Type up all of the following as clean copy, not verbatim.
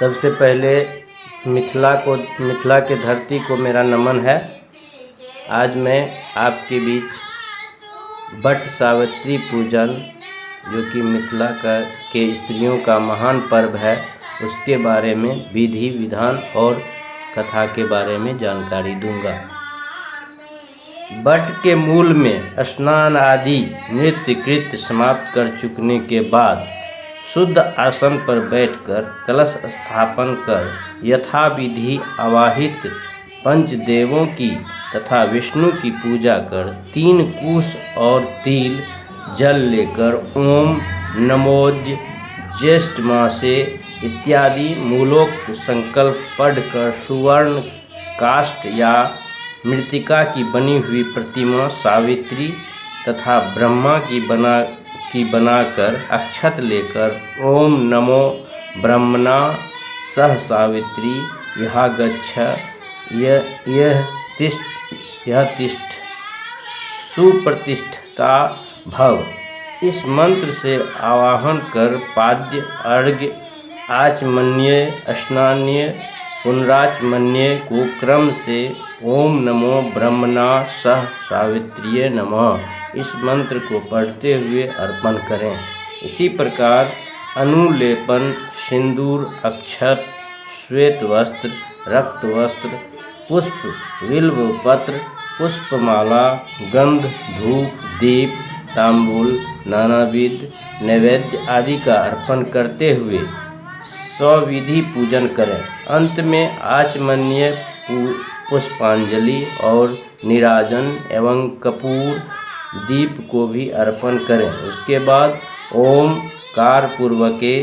सबसे पहले मिथिला के धरती को मेरा नमन है। आज मैं आपके बीच बट सावित्री पूजन, जो कि मिथिला के स्त्रियों का महान पर्व है, उसके बारे में विधि विधान और कथा के बारे में जानकारी दूंगा। बट के मूल में स्नान आदि नृत्य कृत्य समाप्त कर चुकने के बाद शुद्ध आसन पर बैठकर कलश स्थापन कर यथाविधि आवाहित पंचदेवों की तथा विष्णु की पूजा कर 3 कुश और तिल जल लेकर ओम नमोज ज्येष्ठ मासे इत्यादि मूलोक्त संकल्प पढ़कर सुवर्ण काष्ठ या मृत्तिका की बनी हुई प्रतिमा सावित्री तथा ब्रह्मा की बनाकर अक्षत लेकर ओम नमो ब्रह्मणा सह सावित्री यह गच्छ यह तिष्ठ सुप्रतिष्ठिता भव, इस मंत्र से आवाहन कर पाद्य अर्घ्य आचमन्य स्नान्य पुनराचमन्य को क्रम से ओम नमो ब्रह्मणा सह सावित्र्ये नमः इस मंत्र को पढ़ते हुए अर्पण करें। इसी प्रकार अनुलेपन, सिंदूर, अक्षत, श्वेत वस्त्र, रक्त वस्त्र, पुष्प, बिल्व पत्र, पुष्पमाला, गंध, धूप, दीप, तांबूल, नानाविध नैवेद्य आदि का अर्पण करते हुए सविधि पूजन करें। अंत में आचमन्य पुष्पांजलि और निराजन एवं कपूर दीप को भी अर्पण करें। उसके बाद ओम कार पूर्वके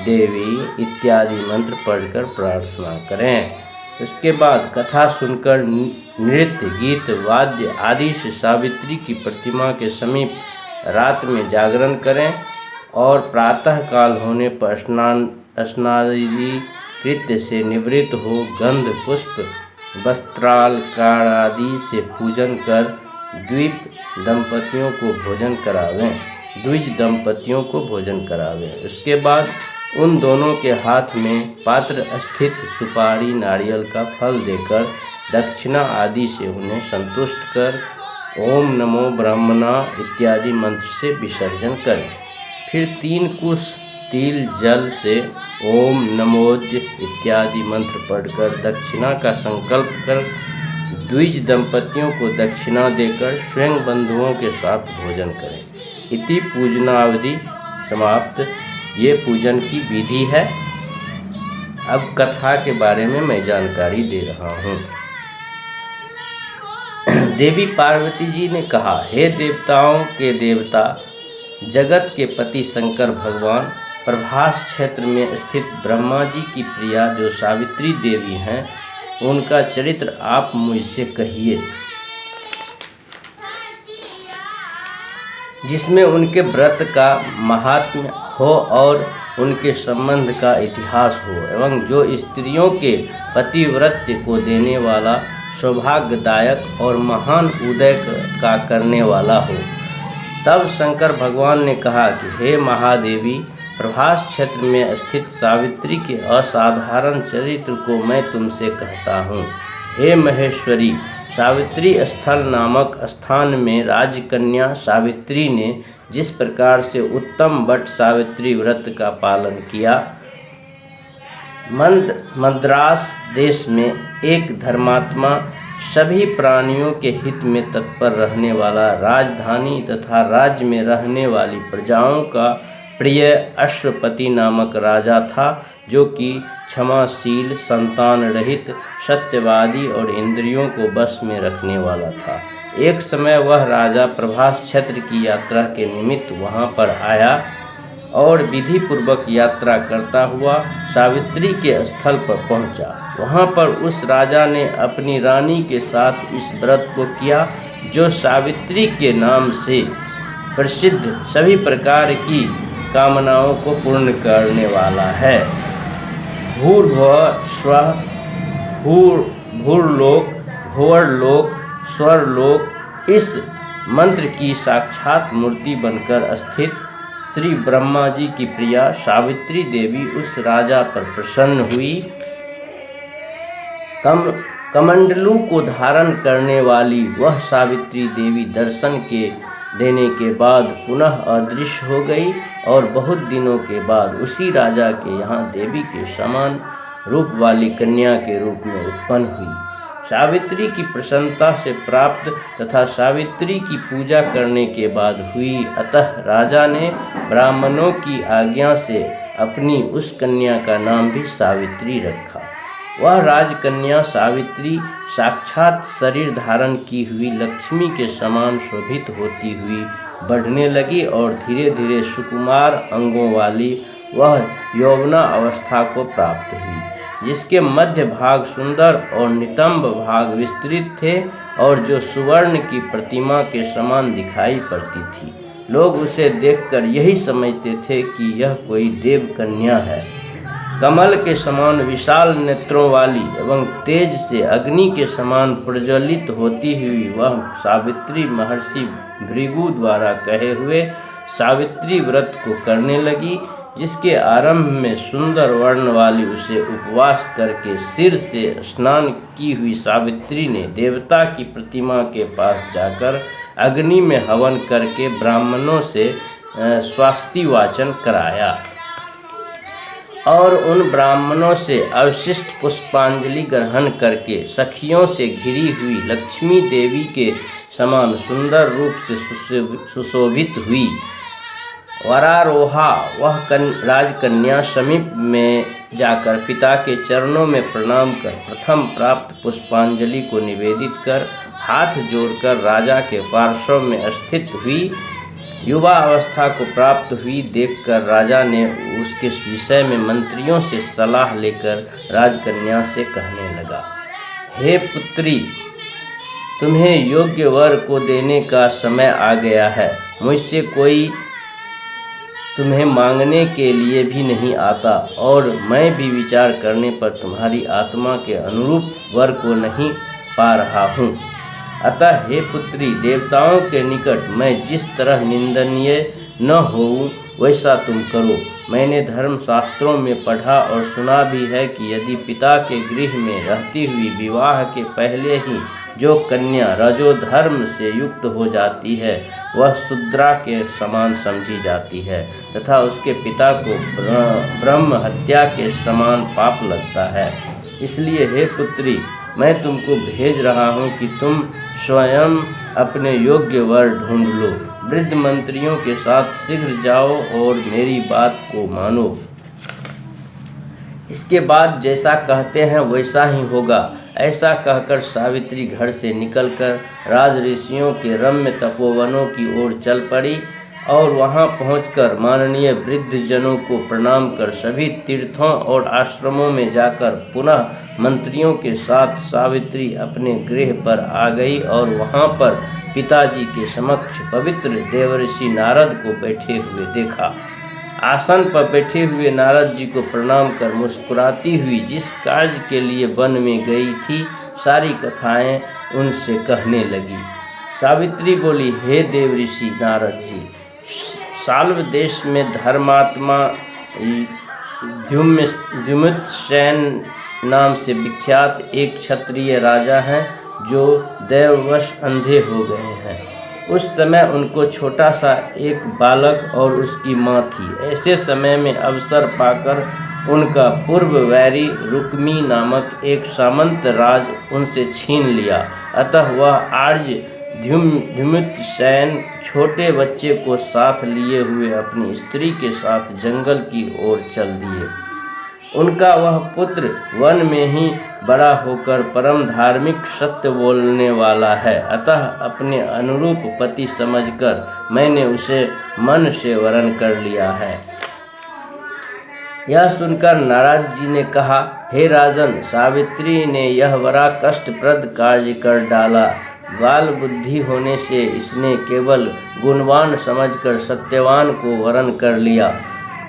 देवी इत्यादि मंत्र पढ़कर प्रार्थना करें। उसके बाद कथा सुनकर नृत्य गीत वाद्य आदि से सावित्री की प्रतिमा के समीप रात में जागरण करें और प्रातः काल होने पर स्नानादि कृत्य से निवृत्त हो गंध पुष्प वस्त्रालंकार आदि से पूजन कर द्विज दंपतियों को भोजन करावें। उसके बाद उन दोनों के हाथ में पात्र स्थित सुपारी नारियल का फल देकर दक्षिणा आदि से उन्हें संतुष्ट कर ओम नमो ब्रह्मणा इत्यादि मंत्र से विसर्जन करें। फिर 3 कुश तिल जल से ओम नमोज इत्यादि मंत्र पढ़कर दक्षिणा का संकल्प कर द्विज दंपतियों को दक्षिणा देकर स्वयं बंधुओं के साथ भोजन करें। इति पूजनावधि समाप्त। ये पूजन की विधि है। अब कथा के बारे में मैं जानकारी दे रहा हूँ। देवी पार्वती जी ने कहा, हे देवताओं के देवता, जगत के पति शंकर भगवान, प्रभास क्षेत्र में स्थित ब्रह्मा जी की प्रिया जो सावित्री देवी हैं, उनका चरित्र आप मुझसे कहिए, जिसमें उनके व्रत का महात्म्य हो और उनके संबंध का इतिहास हो एवं जो स्त्रियों के पतिव्रत्य को देने वाला सौभाग्यदायक और महान उदय का करने वाला हो। तब शंकर भगवान ने कहा कि हे महादेवी, प्रभास क्षेत्र में स्थित सावित्री के असाधारण चरित्र को मैं तुमसे कहता हूँ। हे महेश्वरी, सावित्री स्थल नामक स्थान में राजकन्या सावित्री ने जिस प्रकार से उत्तम बट सावित्री व्रत का पालन किया, मद्रास देश में एक धर्मात्मा सभी प्राणियों के हित में तत्पर रहने वाला राजधानी तथा राज्य में रहने वाली प्रजाओं का प्रिय अश्वपति नामक राजा था, जो कि क्षमाशील, संतान रहित, सत्यवादी और इंद्रियों को बस में रखने वाला था। एक समय वह राजा प्रभास क्षेत्र की यात्रा के निमित्त वहां पर आया और विधि पूर्वक यात्रा करता हुआ सावित्री के स्थल पर पहुंचा। वहां पर उस राजा ने अपनी रानी के साथ इस व्रत को किया, जो सावित्री के नाम से प्रसिद्ध सभी प्रकार की कामनाओं को पूर्ण करने वाला है। भूर्भुवः स्वः, भूर्लोक, भुवर्लोक, स्वर्लोक, इस मंत्र की साक्षात मूर्ति बनकर स्थित श्री ब्रह्मा जी की प्रिया सावित्री देवी उस राजा पर प्रसन्न हुई। कमंडलू को धारण करने वाली वह सावित्री देवी दर्शन के देने के बाद पुनः अदृश्य हो गई और बहुत दिनों के बाद उसी राजा के यहाँ देवी के समान रूप वाली कन्या के रूप में उत्पन्न हुई। सावित्री की प्रसन्नता से प्राप्त तथा सावित्री की पूजा करने के बाद हुई, अतः राजा ने ब्राह्मणों की आज्ञा से अपनी उस कन्या का नाम भी सावित्री रखा। वह राजकन्या सावित्री साक्षात शरीर धारण की हुई लक्ष्मी के समान शोभित होती हुई बढ़ने लगी और धीरे धीरे सुकुमार अंगों वाली वह यौवना अवस्था को प्राप्त हुई, जिसके मध्य भाग सुंदर और नितंब भाग विस्तृत थे और जो सुवर्ण की प्रतिमा के समान दिखाई पड़ती थी। लोग उसे देखकर यही समझते थे कि यह कोई देव कन्या है। कमल के समान विशाल नेत्रों वाली एवं तेज से अग्नि के समान प्रज्वलित होती हुई वह सावित्री महर्षि भृगु द्वारा कहे हुए सावित्री व्रत को करने लगी, जिसके आरंभ में सुंदर वर्ण वाली उसे उपवास करके सिर से स्नान की हुई सावित्री ने देवता की प्रतिमा के पास जाकर अग्नि में हवन करके ब्राह्मणों से स्वास्ति वाचन कराया और उन ब्राह्मणों से अवशिष्ट पुष्पांजलि ग्रहण करके सखियों से घिरी हुई लक्ष्मी देवी के समान सुंदर रूप से सुशोभित हुई। वरारोहा वह राजकन्या समीप में जाकर पिता के चरणों में प्रणाम कर प्रथम प्राप्त पुष्पांजलि को निवेदित कर हाथ जोड़कर राजा के पार्श्व में स्थित हुई। युवा अवस्था को प्राप्त हुई देखकर राजा ने उसके विषय में मंत्रियों से सलाह लेकर राजकन्या से कहने लगा, हे पुत्री, तुम्हें योग्य वर को देने का समय आ गया है। मुझसे कोई तुम्हें मांगने के लिए भी नहीं आता और मैं भी विचार करने पर तुम्हारी आत्मा के अनुरूप वर को नहीं पा रहा हूँ। अतः हे पुत्री, देवताओं के निकट मैं जिस तरह निंदनीय न होऊं वैसा तुम करो। मैंने धर्मशास्त्रों में पढ़ा और सुना भी है कि यदि पिता के गृह में रहती हुई विवाह के पहले ही जो कन्या रजोधर्म से युक्त हो जाती है वह शूद्रा के समान समझी जाती है तथा उसके पिता को ब्रह्म हत्या के समान पाप लगता है। इसलिए हे पुत्री, मैं तुमको भेज रहा हूँ कि तुम स्वयं अपने योग्य वर ढूंढ लो। वृद्ध मंत्रियों के साथ शीघ्र जाओ और मेरी बात को मानो। इसके बाद जैसा कहते हैं वैसा ही होगा। ऐसा कहकर सावित्री घर से निकलकर राज ऋषियों के रम्य तपोवनों की ओर चल पड़ी और वहां पहुंचकर माननीय वृद्धजनों को प्रणाम कर सभी तीर्थों और आश्रमों में जाकर पुनः मंत्रियों के साथ सावित्री अपने गृह पर आ गई और वहां पर पिताजी के समक्ष पवित्र देवर्षि नारद को बैठे हुए देखा। आसन पर बैठे हुए नारद जी को प्रणाम कर मुस्कुराती हुई जिस कार्य के लिए वन में गई थी सारी कथाएं उनसे कहने लगी। सावित्री बोली, हे देवऋषि नारद जी, साल्व देश में धर्मात्मा द्युम्नसेन नाम से विख्यात एक क्षत्रिय राजा हैं जो दैववश अंधे हो गए हैं। उस समय उनको छोटा सा एक बालक और उसकी माँ थी। ऐसे समय में अवसर पाकर उनका पूर्व वैरी रुक्मी नामक एक सामंत राज उनसे छीन लिया। अतः वह आर्य द्युम्नसेन छोटे बच्चे को साथ लिए हुए अपनी स्त्री के साथ जंगल की ओर चल दिए। उनका वह पुत्र वन में ही बड़ा होकर परम धार्मिक सत्य बोलने वाला है। अतः अपने अनुरूप पति समझकर मैंने उसे मन से वरण कर लिया है। यह सुनकर नारद जी ने कहा, हे राजन, सावित्री ने यह बड़ा कष्टप्रद कार्य कर डाला। बाल बुद्धि होने से इसने केवल गुणवान समझकर सत्यवान को वरण कर लिया।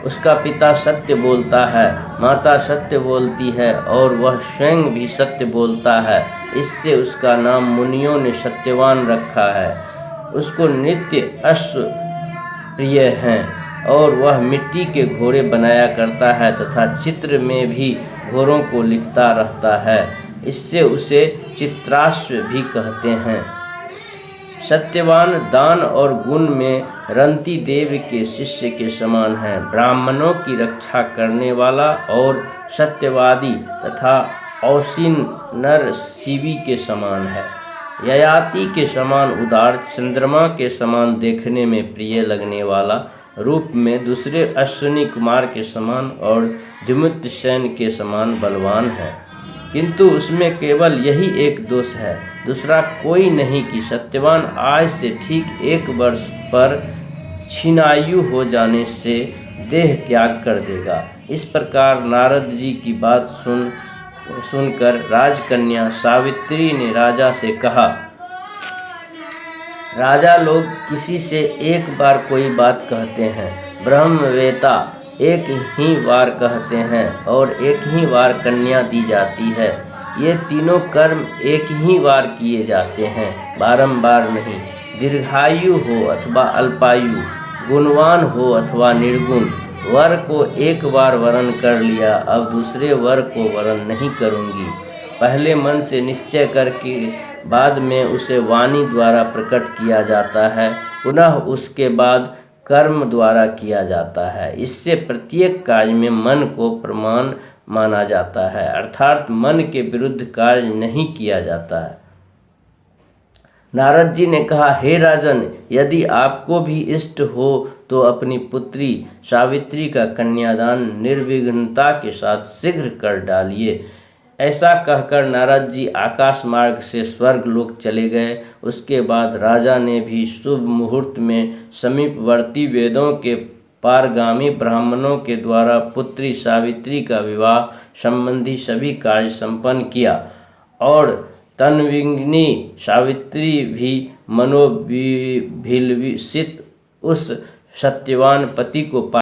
उसका पिता सत्य बोलता है, माता सत्य बोलती है और वह स्वयं भी सत्य बोलता है। इससे उसका नाम मुनियों ने सत्यवान रखा है। उसको नित्य अश्व प्रिय हैं और वह मिट्टी के घोड़े बनाया करता है तथा चित्र में भी घोड़ों को लिखता रहता है। इससे उसे चित्राश्व भी कहते हैं। सत्यवान दान और गुण में रंती देव के शिष्य के समान है। ब्राह्मणों की रक्षा करने वाला और सत्यवादी तथा औसीन नर शिवी के समान है। ययाति के समान उदार, चंद्रमा के समान देखने में प्रिय लगने वाला, रूप में दूसरे अश्विनी कुमार के समान और द्युमत्सेन के समान बलवान है। किंतु उसमें केवल यही एक दोष है, दूसरा कोई नहीं कि सत्यवान आज से ठीक 1 वर्ष पर क्षीणायु हो जाने से देह त्याग कर देगा। इस प्रकार नारद जी की बात सुनकर राजकन्या सावित्री ने राजा से कहा, राजा लोग किसी से एक बार कोई बात कहते हैं, ब्रह्मवेता एक ही बार कहते हैं और एक ही बार कन्या दी जाती है। ये तीनों कर्म एक ही बार किए जाते हैं, बारंबार नहीं। दीर्घायु हो अथवा अल्पायु, गुणवान हो अथवा निर्गुण, वर को एक बार वरण कर लिया, अब दूसरे वर को वरण नहीं करूँगी। पहले मन से निश्चय करके बाद में उसे वाणी द्वारा प्रकट किया जाता है, पुनः उसके बाद कर्म द्वारा किया जाता है। इससे प्रत्येक कार्य में मन को प्रमाण माना जाता है, अर्थात मन के विरुद्ध कार्य नहीं किया जाता है। नारद जी ने कहा, हे राजन, यदि आपको भी इष्ट हो तो अपनी पुत्री सावित्री का कन्यादान निर्विघ्नता के साथ शीघ्र कर डालिए। ऐसा कहकर नारद जी आकाश मार्ग से स्वर्ग लोक चले गए। उसके बाद राजा ने भी शुभ मुहूर्त में समीपवर्ती वेदों के पारगामी ब्राह्मणों के द्वारा पुत्री सावित्री का विवाह संबंधी सभी कार्य संपन्न किया और तन्विग्नि सावित्री भी मनोभिलषित उस सत्यवान पति को